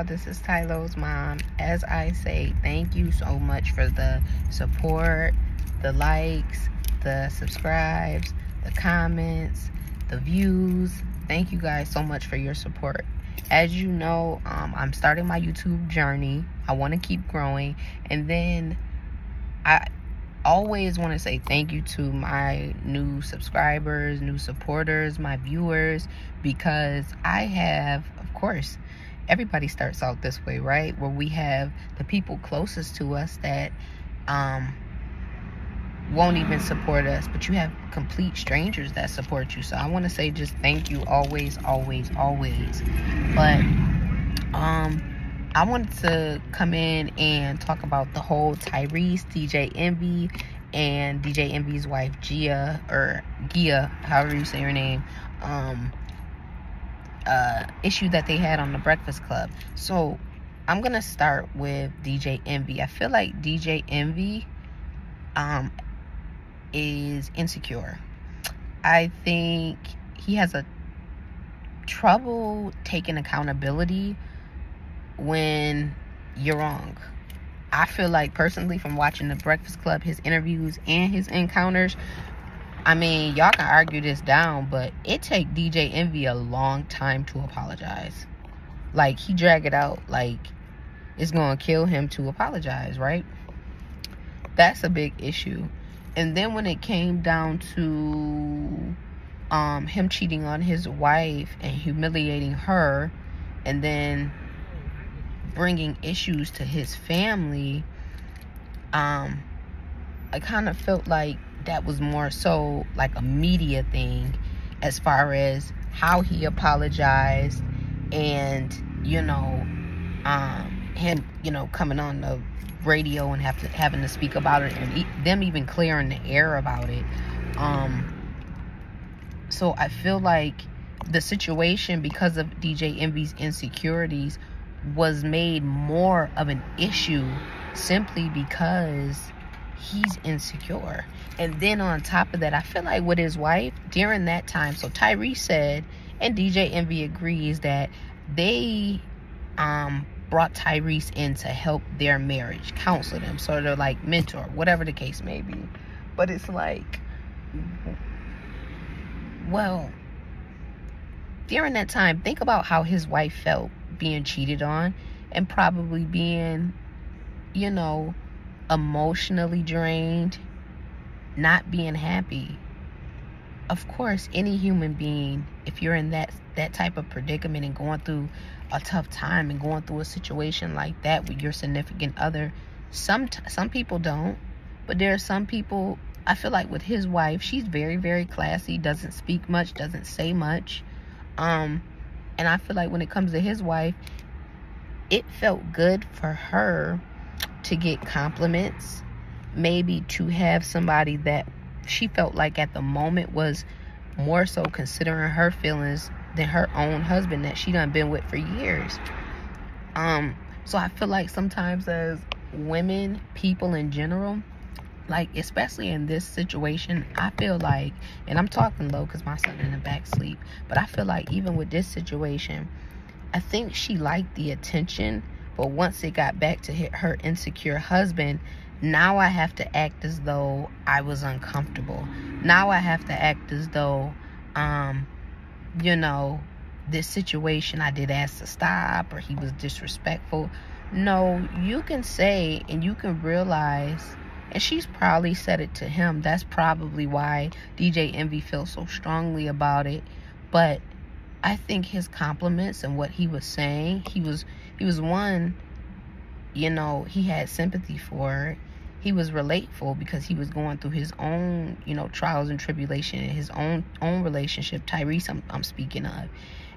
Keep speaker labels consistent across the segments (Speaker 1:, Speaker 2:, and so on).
Speaker 1: y'all, this is Tylo's mom. As I say, thank you so much for the support, the likes, the subscribes, the comments, the views. Thank you guys so much for your support. As you know, I'm starting my YouTube journey. I want to keep growing, and then I always want to say thank you to my new subscribers, new supporters, my viewers, because I have, of course, everybody starts out this way, right? Where we have the people closest to us that won't even support us, but you have complete strangers that support you. So I want to say just thank you always, always, always. But I wanted to come in and talk about the whole Tyrese, DJ Envy, and DJ Envy's wife Gia, or Gia, however you say her name, issue that they had on the Breakfast Club. So I'm gonna start with DJ Envy. I feel like DJ Envy is insecure. I think he has a trouble taking accountability when you're wrong. I feel like, personally, from watching the Breakfast Club, his interviews and his encounters, I mean, y'all can argue this down, but it take DJ Envy a long time to apologize. Like, he drag it out like it's gonna kill him to apologize, right? That's a big issue. And then when it came down to him cheating on his wife and humiliating her, and then bringing issues to his family, I kind of felt like that was more so like a media thing, as far as how he apologized, and him coming on the radio and having to speak about it, and them even clearing the air about it. So I feel like the situation, because of DJ Envy's insecurities, was made more of an issue simply because he's insecure. And then on top of that, I feel like with his wife during that time, so Tyrese said, and DJ Envy agrees, that they brought Tyrese in to help their marriage, counsel them, sort of like mentor, whatever the case may be. But it's like, well, during that time, think about how his wife felt being cheated on, and probably being, emotionally drained, not being happy. Of course, any human being, if you're in that type of predicament and going through a tough time and going through a situation like that with your significant other, some people don't, but there are some people. I feel like with his wife, she's very, very classy, doesn't speak much, doesn't say much, and I feel like when it comes to his wife, it felt good for her to get compliments, maybe to have somebody that she felt like at the moment was more so considering her feelings than her own husband that she done been with for years. So I feel like sometimes as women, people in general, like especially in this situation, I feel like, and I'm talking low because my son in the back sleep, but I feel like even with this situation, I think she liked the attention, but once it got back to her insecure husband, now I have to act as though I was uncomfortable. Now I have to act as though, this situation I did ask to stop, or he was disrespectful. No, you can say, and you can realize, and she's probably said it to him. That's probably why DJ Envy feels so strongly about it. But I think his compliments and what he was saying, he was one, he had sympathy for her. He was relatable because he was going through his own, trials and tribulation in his own relationship. Tyrese, I'm speaking of.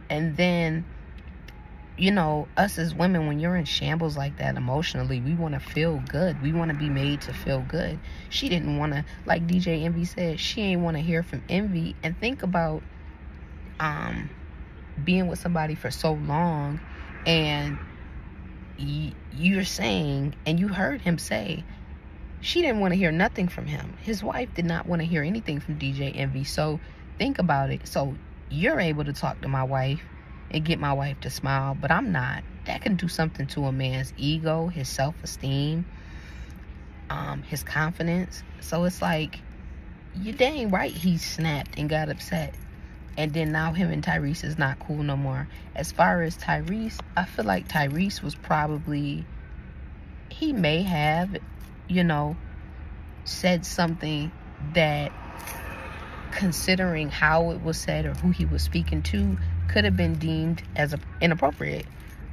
Speaker 1: And then, us as women, when you're in shambles like that emotionally, we want to feel good. We want to be made to feel good. She didn't want to, like DJ Envy said, she ain't want to hear from Envy. And think about being with somebody for so long, and you're saying, and you heard him say, she didn't want to hear nothing from him. His wife did not want to hear anything from DJ Envy. So think about it. So you're able to talk to my wife and get my wife to smile, but I'm not. that can do something to a man's ego, his self-esteem, his confidence. So it's like, you dang right he snapped and got upset. And then now him and Tyrese is not cool no more. As far as Tyrese, I feel like Tyrese was probably, he may have, you know, said something that, considering how it was said or who he was speaking to, could have been deemed as inappropriate.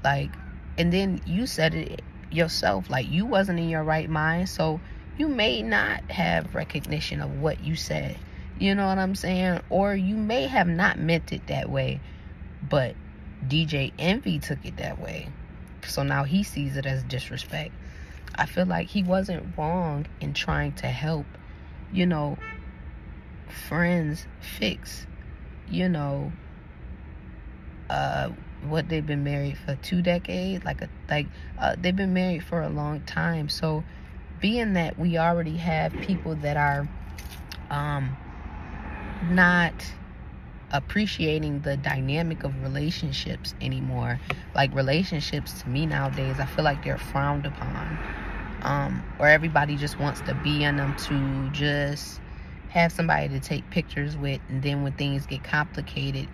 Speaker 1: Like, and then you said it yourself, like, you wasn't in your right mind, so you may not have recognition of what you said. You know what I'm saying? Or you may have not meant it that way, but DJ Envy took it that way. So now he sees it as disrespect. I feel like he wasn't wrong in trying to help, you know, friends fix, you know, what they've been married for 2 decades, they've been married for a long time. So being that we already have people that are not appreciating the dynamic of relationships anymore, like, relationships to me nowadays, I feel like they're frowned upon, or everybody just wants to be in them to just have somebody to take pictures with, and then when things get complicated,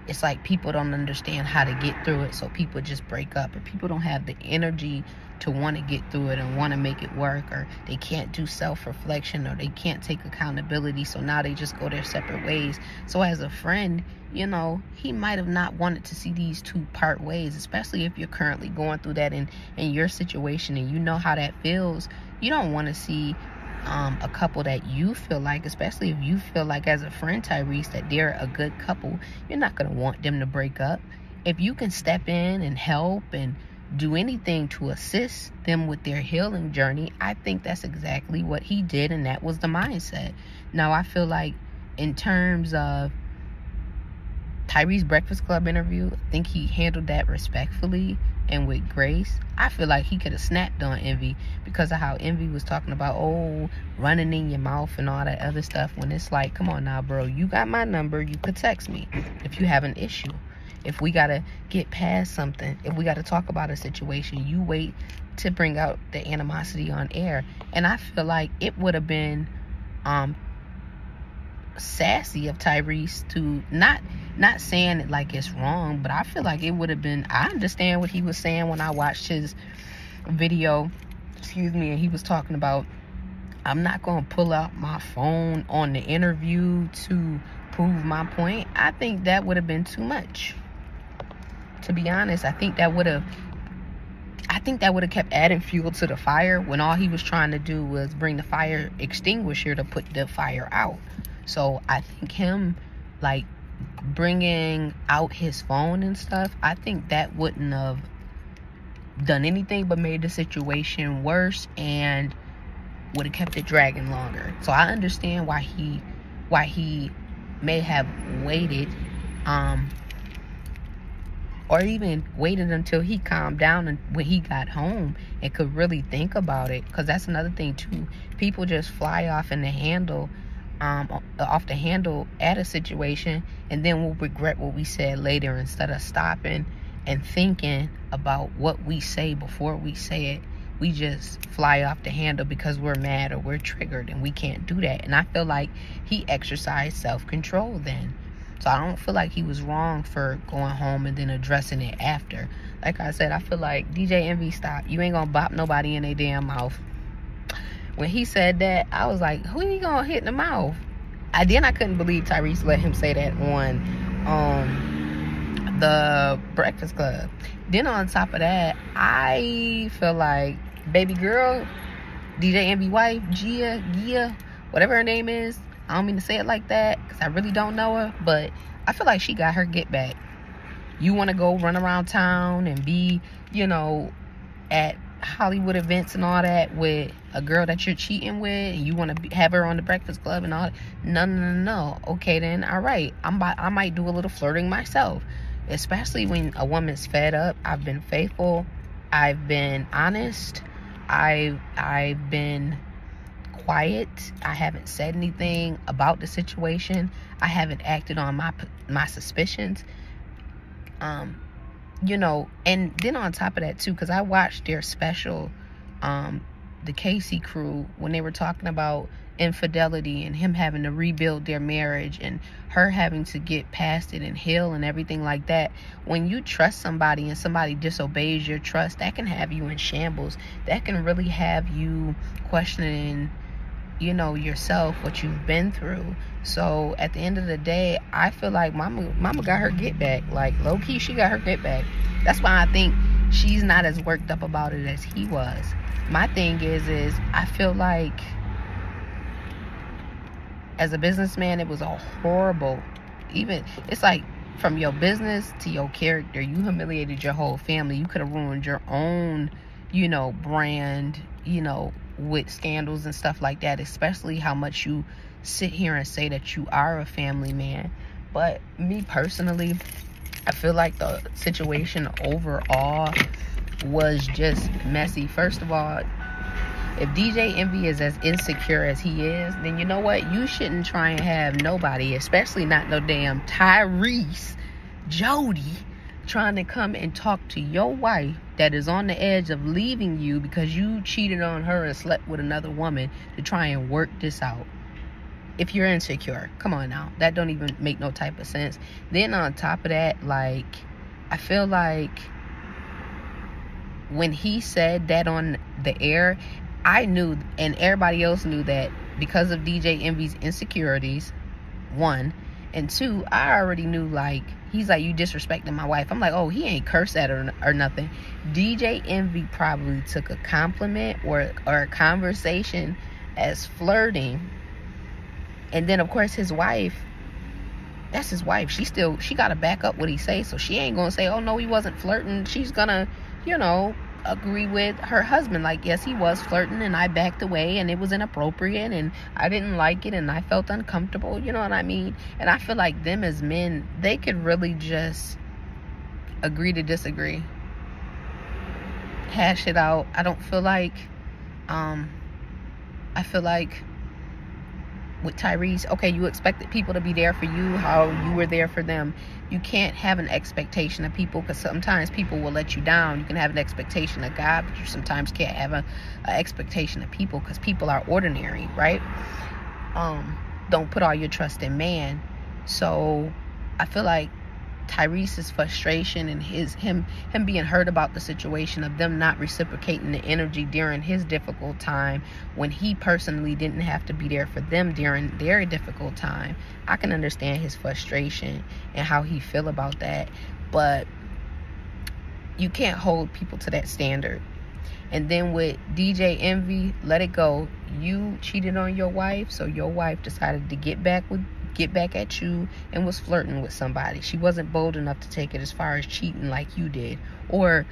Speaker 1: it's like people don't understand how to get through it, so people just break up, or people don't have the energy to want to get through it and want to make it work, or they can't do self-reflection, or they can't take accountability, so now they just go their separate ways. So as a friend, you know, he might have not wanted to see these two part ways, especially if you're currently going through that in your situation and you know how that feels. You don't want to see a couple that you feel like, especially if you feel like as a friend, Tyrese, that they're a good couple, you're not going to want them to break up. If you can step in and help and do anything to assist them with their healing journey, I think that's exactly what he did, and that was the mindset. Now, I feel like in terms of Tyrese Breakfast Club interview, I think he handled that respectfully and with grace. I feel like he could have snapped on Envy because of how Envy was talking about, oh, running in your mouth and all that other stuff, when it's like, come on now, bro, you got my number, you could text me if you have an issue. If we gotta get past something, if we gotta talk about a situation, you wait to bring out the animosity on air. And I feel like it would have been sassy of Tyrese to not saying it like it's wrong, but I feel like it would have been, I understand what he was saying when I watched his video, and he was talking about, I'm not going to pull out my phone on the interview to prove my point. I think that would have been too much. To be honest, I think that would have kept adding fuel to the fire when all he was trying to do was bring the fire extinguisher to put the fire out. So I think him, like, bringing out his phone and stuff, I think that wouldn't have done anything but made the situation worse and would have kept it dragging longer. So I understand why he may have waited, or even waited until he calmed down and when he got home and could really think about it. Because that's another thing too, people just fly off the handle at a situation, and then we'll regret what we said later instead of stopping and thinking about what we say before we say it. We just fly off the handle because we're mad or we're triggered, and we can't do that. And I feel like he exercised self-control then. So I don't feel like he was wrong for going home and then addressing it after. Like I said, I feel like DJ Envy, stop. You ain't gonna bop nobody in their damn mouth. When he said that, I was like, who you gonna hit in the mouth? I couldn't believe Tyrese let him say that on the Breakfast Club. Then on top of that, I feel like baby girl, DJ Envy wife, Gia, whatever her name is, I don't mean to say it like that because I really don't know her, but I feel like she got her get back. You want to go run around town and be, you know, at Hollywood events and all that with a girl that you're cheating with, and you want to have her on the Breakfast Club and all that. No. Okay, then, all right. I might do a little flirting myself, especially when a woman's fed up. I've been faithful. I've been honest. I've been quiet. I haven't said anything about the situation. I haven't acted on my suspicions. you know, and then on top of that too, because I watched their special, the Casey crew, when they were talking about infidelity and him having to rebuild their marriage and her having to get past it and heal and everything like that. When you trust somebody and somebody disobeys your trust, that can have you in shambles. That can really have you questioning, you know, yourself, what you've been through. So at the end of the day, I feel like mama got her get back. Like, low-key, she got her get back. That's why I think she's not as worked up about it as he was. My thing is I feel like as a businessman, it was a horrible, even, it's like, from your business to your character, you humiliated your whole family. You could have ruined your own, you know, brand, you know, with scandals and stuff like that, especially how much you sit here and say that you are a family man. But me personally, I feel like the situation overall was just messy. First of all, if DJ Envy is as insecure as he is, then you know what? You shouldn't try and have nobody, especially not no damn Tyrese, Jody, trying to come and talk to your wife that is on the edge of leaving you because you cheated on her and slept with another woman, to try and work this out. If you're insecure, come on now. That don't even make no type of sense. Then on top of that, like, I feel like when he said that on the air, I knew, and everybody else knew, that because of DJ Envy's insecurities, one, and two, I already knew, like, he's like, you disrespecting my wife. I'm like, oh, he ain't cursed at her or nothing. DJ Envy probably took a compliment or a conversation as flirting. And then, of course, his wife, that's his wife. She got to back up what he say. So she ain't going to say, oh, no, he wasn't flirting. She's going to, you know, agree with her husband, like, yes, he was flirting and I backed away and it was inappropriate and I didn't like it and I felt uncomfortable, you know what I mean? And I feel like them as men, they could really just agree to disagree, hash it out. I don't feel like I feel like with Tyrese, okay, you expected people to be there for you how you were there for them. You can't have an expectation of people, because sometimes people will let you down. You can have an expectation of God, but you sometimes can't have an expectation of people, because people are ordinary, right? Don't put all your trust in man. So I feel like Tyrese's frustration and him being hurt about the situation of them not reciprocating the energy during his difficult time, when he personally didn't have to be there for them during their difficult time. I can understand his frustration and how he feel about that, but you can't hold people to that standard. And then with DJ Envy, let it go. You cheated on your wife, so your wife decided to get back at you and was flirting with somebody. She wasn't bold enough to take it as far as cheating like you did, or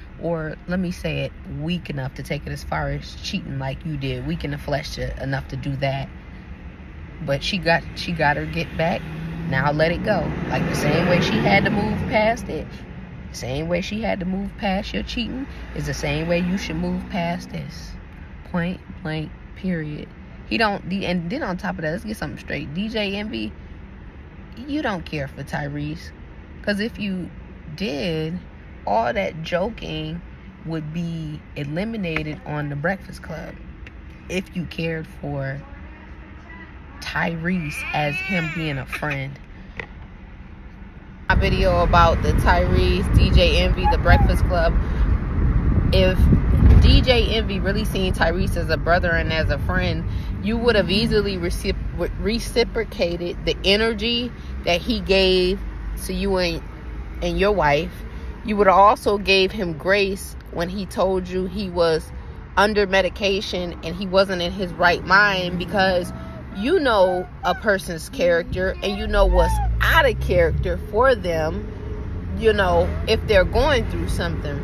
Speaker 1: let me say it, weak enough to take it as far as cheating like you did, weak in the flesh enough to do that. But she got her get back. Now let it go. Like the same way she had to move past it, the same way she had to move past your cheating is the same way you should move past this. Point blank, period. And then on top of that, let's get something straight. DJ Envy, you don't care for Tyrese, because if you did, all that joking would be eliminated on the Breakfast Club if you cared for Tyrese as him being a friend. A video about the Tyrese, DJ Envy, the Breakfast Club. If DJ Envy really seen Tyrese as a brother and as a friend, you would have easily reciprocated the energy that he gave to you and your wife. You would have also gave him grace when he told you he was under medication and he wasn't in his right mind, because you know a person's character and you know what's out of character for them, you know, if they're going through something.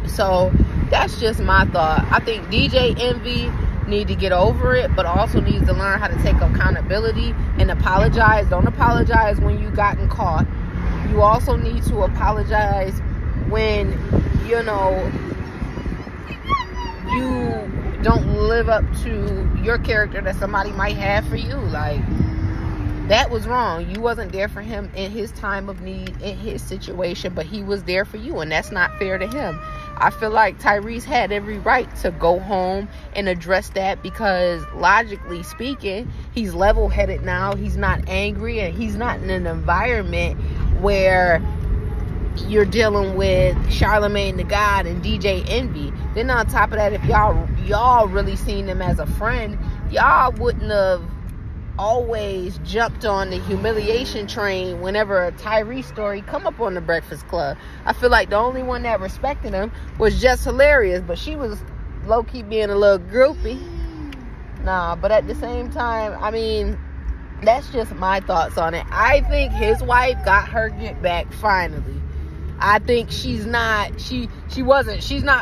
Speaker 1: So that's just my thought. I think DJ Envy need to get over it, but also needs to learn how to take accountability and apologize. Don't apologize when you gotten caught. You also need to apologize when, you know, you don't live up to your character that somebody might have for you. Like, that was wrong. You wasn't there for him in his time of need, in his situation, but he was there for you, and that's not fair to him. I feel like Tyrese had every right to go home and address that, because logically speaking, he's level-headed now. He's not angry, and he's not in an environment where you're dealing with Charlamagne the God and DJ Envy. Then on top of that, if y'all really seen him as a friend, y'all wouldn't have always jumped on the humiliation train whenever a Tyrese story come up on the Breakfast Club. I feel like the only one that respected him was Just Hilarious, but she was low-key being a little groupie. Nah, but at the same time, I mean, that's just my thoughts on it. I think his wife got her get back finally. I think she's not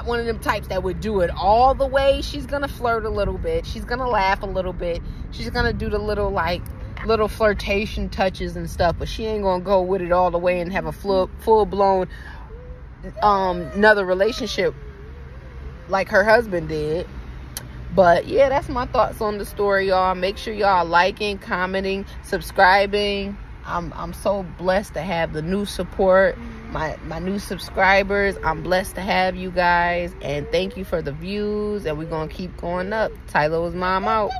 Speaker 1: one of them types that would do it all the way. She's gonna flirt a little bit. She's gonna laugh a little bit. She's gonna do the little flirtation touches and stuff, but she ain't gonna go with it all the way and have a full-blown another relationship like her husband did. But yeah, that's my thoughts on the story, y'all. Make sure y'all liking, commenting, subscribing. I'm so blessed to have the new support, my new subscribers. I'm blessed to have you guys, and thank you for the views, and we're gonna keep going up. Tyler's mom out.